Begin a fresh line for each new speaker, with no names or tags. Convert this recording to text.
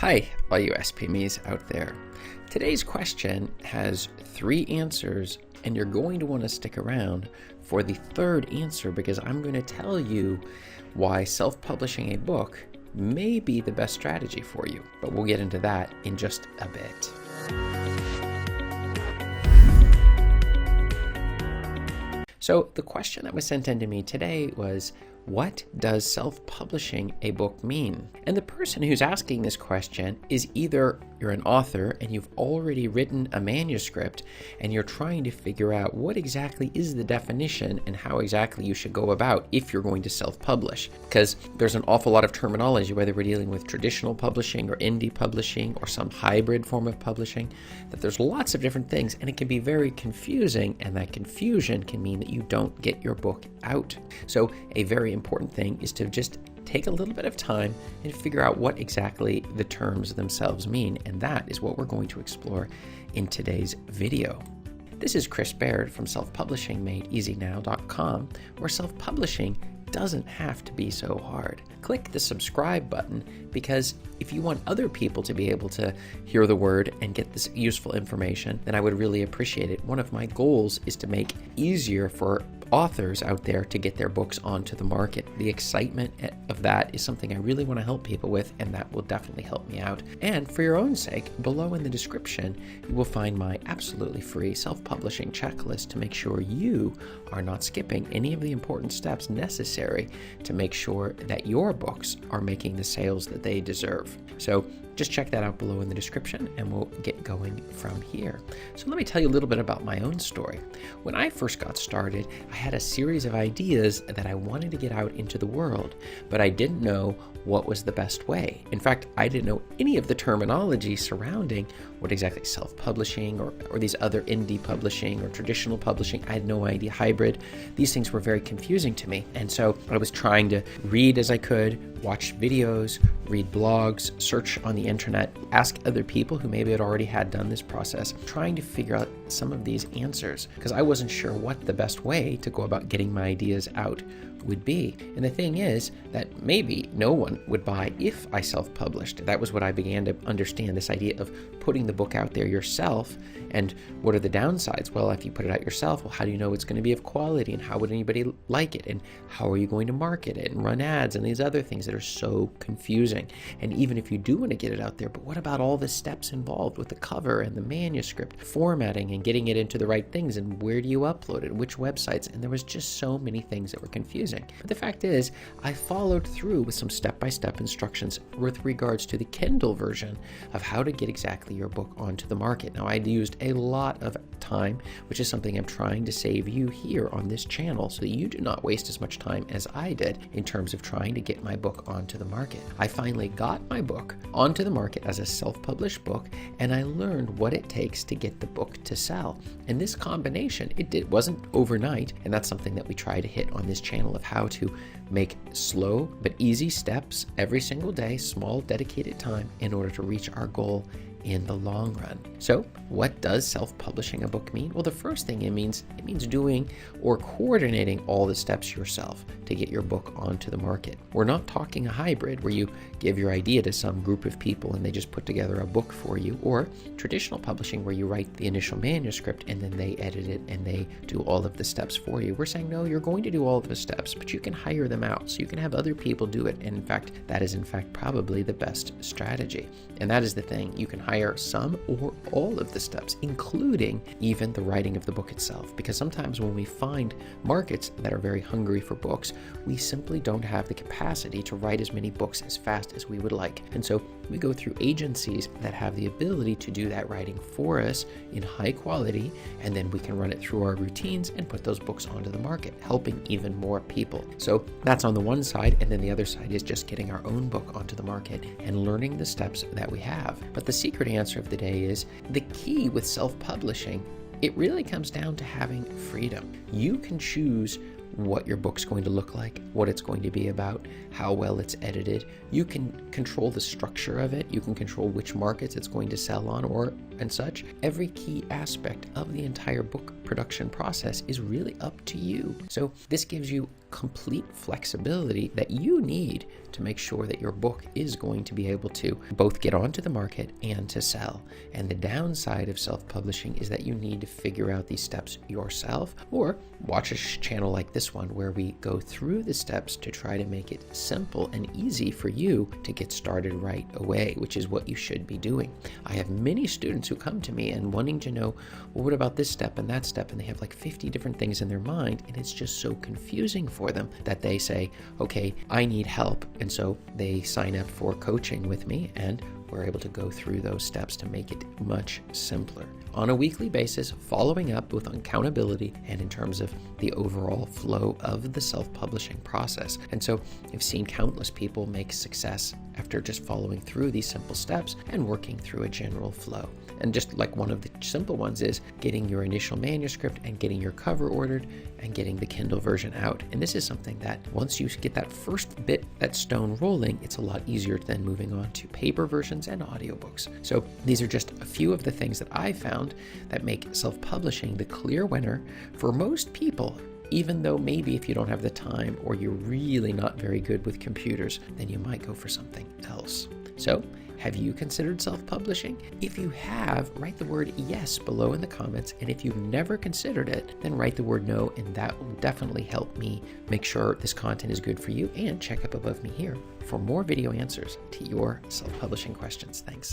Hi, all you SPMEs out there. Today's question has 3 answers, and you're going to want to stick around for the 3rd answer because I'm going to tell you why self-publishing a book may be the best strategy for you. But we'll get into that in just a bit. So the question that was sent in to me today was, what does self-publishing a book mean? And the person who's asking this question is either you're an author and you've already written a manuscript and you're trying to figure out what exactly is the definition and how exactly you should go about if you're going to self-publish. Because there's an awful lot of terminology, whether we're dealing with traditional publishing or indie publishing or some hybrid form of publishing, that there's lots of different things and it can be very confusing, and that confusion can mean that you don't get your book out. So a very important thing is to just take a little bit of time and figure out what exactly the terms themselves mean, and that is what we're going to explore in today's video. This is Chris Baird from selfpublishingmadeeasynow.com, where self-publishing doesn't have to be so hard. Click the subscribe button because if you want other people to be able to hear the word and get this useful information, then I would really appreciate it. One of my goals is to make it easier for authors out there to get their books onto the market. The excitement of that is something I really want to help people with, and that will definitely help me out. And for your own sake, below in the description, you will find my absolutely free self-publishing checklist to make sure you are not skipping any of the important steps necessary to make sure that your books are making the sales that they deserve. So just check that out below in the description and we'll get going from here. So let me tell you a little bit about my own story. When I first got started, I had a series of ideas that I wanted to get out into the world, but I didn't know what was the best way. In fact, I didn't know any of the terminology surrounding what exactly self-publishing or these other indie publishing or traditional publishing. I had no idea. Hybrid. These things were very confusing to me. And so I was trying to read as I could, watch videos, read blogs, search on the internet, ask other people who maybe had already done this process, trying to figure out some of these answers because I wasn't sure what the best way to go about getting my ideas out would be. And the thing is that maybe no one would buy if I self-published. That was what I began to understand, this idea of putting the book out there yourself. And what are the downsides? Well, if you put it out yourself, well, how do you know it's going to be of quality, and how would anybody like it, and how are you going to market it and run ads and these other things that are so confusing? And even if you do want to get it out there, but what about all the steps involved with the cover and the manuscript, formatting and getting it into the right things, and where do you upload it, which websites? And there was just so many things that were confusing. But the fact is, I followed through with some step-by-step instructions with regards to the Kindle version of how to get exactly your book onto the market. Now, I used a lot of time, which is something I'm trying to save you here on this channel so that you do not waste as much time as I did in terms of trying to get my book onto the market. I finally got my book onto the market as a self-published book, and I learned what it takes to get the book to sell. And this combination, it wasn't overnight, and that's something that we try to hit on this channel, of how to make slow but easy steps every single day, small dedicated time, in order to reach our goal in the long run. So what does self-publishing a book mean? Well, the first thing it means doing or coordinating all the steps yourself to get your book onto the market. We're not talking a hybrid where you give your idea to some group of people and they just put together a book for you, or traditional publishing where you write the initial manuscript and then they edit it and they do all of the steps for you. We're saying, no, you're going to do all of the steps, but you can hire them out. So you can have other people do it. And in fact, that is in fact probably the best strategy. And that is the thing. You can hire some or all of the steps, including even the writing of the book itself. Because sometimes when we find markets that are very hungry for books, we simply don't have the capacity to write as many books as fast as we would like. And so we go through agencies that have the ability to do that writing for us in high quality, and then we can run it through our routines and put those books onto the market, helping even more people. So that's on the one side, and then the other side is just getting our own book onto the market and learning the steps that we have. But the secret answer of the day is the key with self-publishing. It really comes down to having freedom. You can choose what your book's going to look like, what it's going to be about, how well it's edited. You can control the structure of it. You can control which markets it's going to sell on and such. Every key aspect of the entire book production process is really up to you. So this gives you complete flexibility that you need to make sure that your book is going to be able to both get onto the market and to sell. And the downside of self-publishing is that you need to figure out these steps yourself, or watch a channel like this one where we go through the steps to try to make it simple and easy for you to get started right away, which is what you should be doing. I have many students who come to me and wanting to know, well, what about this step and that step? And they have like 50 different things in their mind, and it's just so confusing for them that they say, okay, I need help. And so they sign up for coaching with me, and we're able to go through those steps to make it much simpler on a weekly basis, following up with accountability and in terms of the overall flow of the self-publishing process. And so I've seen countless people make success after just following through these simple steps and working through a general flow. And just like one of the simple ones is getting your initial manuscript and getting your cover ordered and getting the Kindle version out. And this is something that once you get that first bit, that stone rolling, it's a lot easier than moving on to paper versions and audiobooks. So these are just a few of the things that I found that make self-publishing the clear winner for most people, even though maybe if you don't have the time or you're really not very good with computers, then you might go for something else. So, have you considered self-publishing? If you have, write the word yes below in the comments. And if you've never considered it, then write the word no, and that will definitely help me make sure this content is good for you. And check up above me here for more video answers to your self-publishing questions. Thanks.